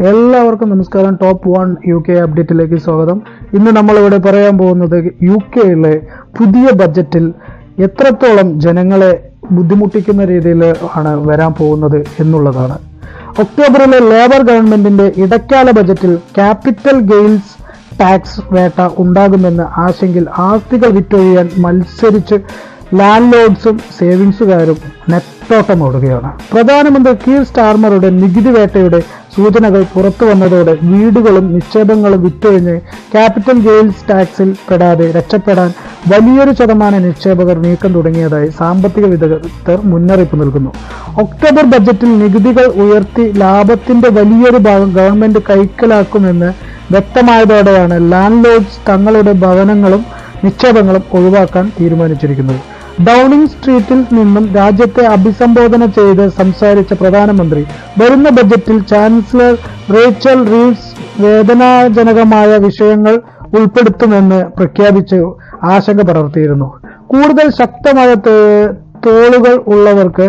എല്ലാവർക്കും നമസ്കാരം. Top 1 UK അപ്ഡേറ്റിലേക്ക് സ്വാഗതം. ഇന്ന് നമ്മളിവിടെ പറയാൻ പോകുന്നത് UKയിലെ പുതിയ ബജറ്റിൽ എത്രത്തോളം ജനങ്ങളെ ബുദ്ധിമുട്ടിക്കുന്ന രീതിയിൽ ആണ് വരാൻ പോകുന്നത് എന്നുള്ളതാണ്. ഒക്ടോബറിലെ ലേബർ ഗവൺമെന്റിന്റെ ഇടക്കാല ബജറ്റിൽ ക്യാപിറ്റൽ ഗെയിൻസ് ടാക്സ് വേട്ട ഉണ്ടാകുമെന്ന് ആശങ്കയിൽ ആസ്തികൾ വിറ്റൊഴിയാൻ മത്സരിച്ച് ലാൻഡ് ലോഡ്സും സേവിങ്സുകാരും നെട്ടോട്ടമോടുകയാണ്. പ്രധാനമന്ത്രി കീർ സ്റ്റാർമറുടെ നികുതി വേട്ടയുടെ സൂചനകൾ പുറത്തു വന്നതോടെ വീടുകളും നിക്ഷേപങ്ങളും വിറ്റൊഴിഞ്ഞ് ക്യാപിറ്റൽ ഗെയിൻസ് ടാക്സിൽ പെടാതെ രക്ഷപ്പെടാൻ വലിയൊരു ശതമാനം നിക്ഷേപകർ നീക്കം തുടങ്ങിയതായി സാമ്പത്തിക വിദഗ്ധർ മുന്നറിയിപ്പ് നൽകുന്നു. ഒക്ടോബർ ബജറ്റിൽ നികുതികൾ ഉയർത്തി ലാഭത്തിന്റെ വലിയൊരു ഭാഗം ഗവൺമെന്റ് കൈക്കലാക്കുമെന്ന് വ്യക്തമായതോടെയാണ് ലാൻഡ് ലോഡ്സ് തങ്ങളുടെ ഭവനങ്ങളും നിക്ഷേപങ്ങളും ഒഴിവാക്കാൻ തീരുമാനിച്ചിരിക്കുന്നത്. ഡൗണിംഗ് സ്ട്രീറ്റിൽ നിന്നും രാജ്യത്തെ അഭിസംബോധന ചെയ്ത് സംസാരിച്ച പ്രധാനമന്ത്രി വരുന്ന ബജറ്റിൽ ചാൻസലർ റേച്ചൽ റീവ്സ് വേദനാജനകമായ വിഷയങ്ങൾ ഉൾപ്പെടുത്തുമെന്ന് പ്രഖ്യാപിച്ച് ആശങ്ക പടർത്തിയിരുന്നു. കൂടുതൽ ശക്തമായ തോളുകൾ ഉള്ളവർക്ക്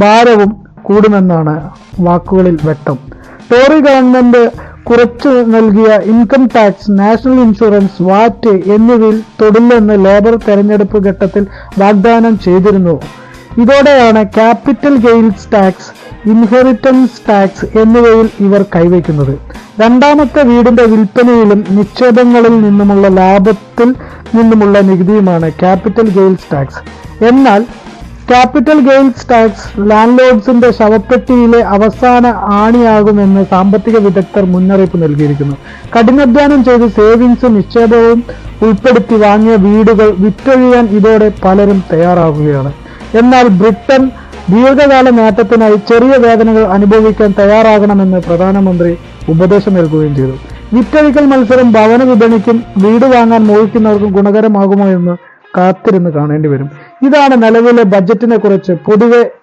ഭാരവും കൂടുമെന്നാണ് വാക്കുകളിൽ വ്യക്തം. ടോറി ഗവൺമെന്റ് കുറച്ചു നൽകിയ ഇൻകം ടാക്സ്, നാഷണൽ ഇൻഷുറൻസ്, വാറ്റ് എന്നിവയിൽ തൊടില്ലെന്ന് ലേബർ തെരഞ്ഞെടുപ്പ് ഘട്ടത്തിൽ വാഗ്ദാനം ചെയ്തിരുന്നു. ഇതോടെയാണ് capital gains tax, inheritance tax എന്നിവയിൽ ഇവർ കൈവയ്ക്കുന്നത്. രണ്ടാമത്തെ വീടിന്റെ വിൽപ്പനയിലും നിക്ഷേപങ്ങളിൽ നിന്നുമുള്ള ലാഭത്തിൽ നിന്നുമുള്ള നികുതിയുമാണ് ക്യാപിറ്റൽ ഗെയിൻസ് ടാക്സ്. എന്നാൽ ക്യാപിറ്റൽ ഗെയിൻസ് ടാക്സ് ലാൻഡ് ലോഡ്സിന്റെ ശവപ്പെട്ടിയിലെ അവസാന ആണിയാകുമെന്ന് സാമ്പത്തിക വിദഗ്ധർ മുന്നറിയിപ്പ് നൽകിയിരിക്കുന്നു. കഠിനാധ്വാനം ചെയ്ത് സേവിങ്സും നിക്ഷേപവും ഉൾപ്പെടുത്തി വാങ്ങിയ വീടുകൾ വിറ്റൊഴിയാൻ ഇതോടെ പലരും തയ്യാറാകുകയാണ്. എന്നാൽ ബ്രിട്ടൻ ദീർഘകാല നേട്ടത്തിനായി ചെറിയ വേദനകൾ അനുഭവിക്കാൻ തയ്യാറാകണമെന്ന് പ്രധാനമന്ത്രി ഉപദേശം നൽകുകയും ചെയ്തു. വിറ്റഴിക്കൽ മത്സരം ഭവന വിപണിക്കും വീട് വാങ്ങാൻ മോഹിക്കുന്നവർക്കും ഗുണകരമാകുമോ എന്ന് കാത്തിരുന്ന് കാണേണ്ടി വരും. ഇതാണ് നിലവിലെ ബജറ്റിനെ കുറിച്ച്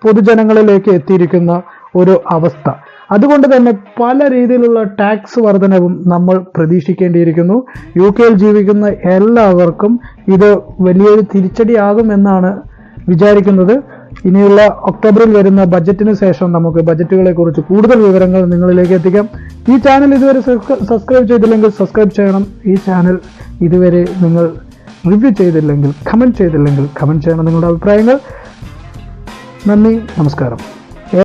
പൊതുജനങ്ങളിലേക്ക് എത്തിയിരിക്കുന്ന ഒരു അവസ്ഥ. അതുകൊണ്ട് തന്നെ പല രീതിയിലുള്ള ടാക്സ് വർധനവും നമ്മൾ പ്രതീക്ഷിക്കേണ്ടിയിരിക്കുന്നു. UK ജീവിക്കുന്ന എല്ലാവർക്കും ഇത് വലിയൊരു തിരിച്ചടിയാകുമെന്നാണ് വിചാരിക്കുന്നത്. ഇനിയുള്ള ഒക്ടോബറിൽ വരുന്ന ബജറ്റിന് ശേഷം നമുക്ക് ബജറ്റുകളെ കുറിച്ച് കൂടുതൽ വിവരങ്ങൾ നിങ്ങളിലേക്ക് എത്തിക്കാം. ഈ ചാനൽ ഇതുവരെ സബ്സ്ക്രൈബ് ചെയ്തില്ലെങ്കിൽ സബ്സ്ക്രൈബ് ചെയ്യണം. ഈ ചാനൽ ഇതുവരെ നിങ്ങൾ റിവ്യൂ ചെയ്തില്ലെങ്കിൽ, കമന്റ് ചെയ്തില്ലെങ്കിൽ കമന്റ് ചെയ്യണം നിങ്ങളുടെ അഭിപ്രായങ്ങൾ. നന്ദി, നമസ്കാരം.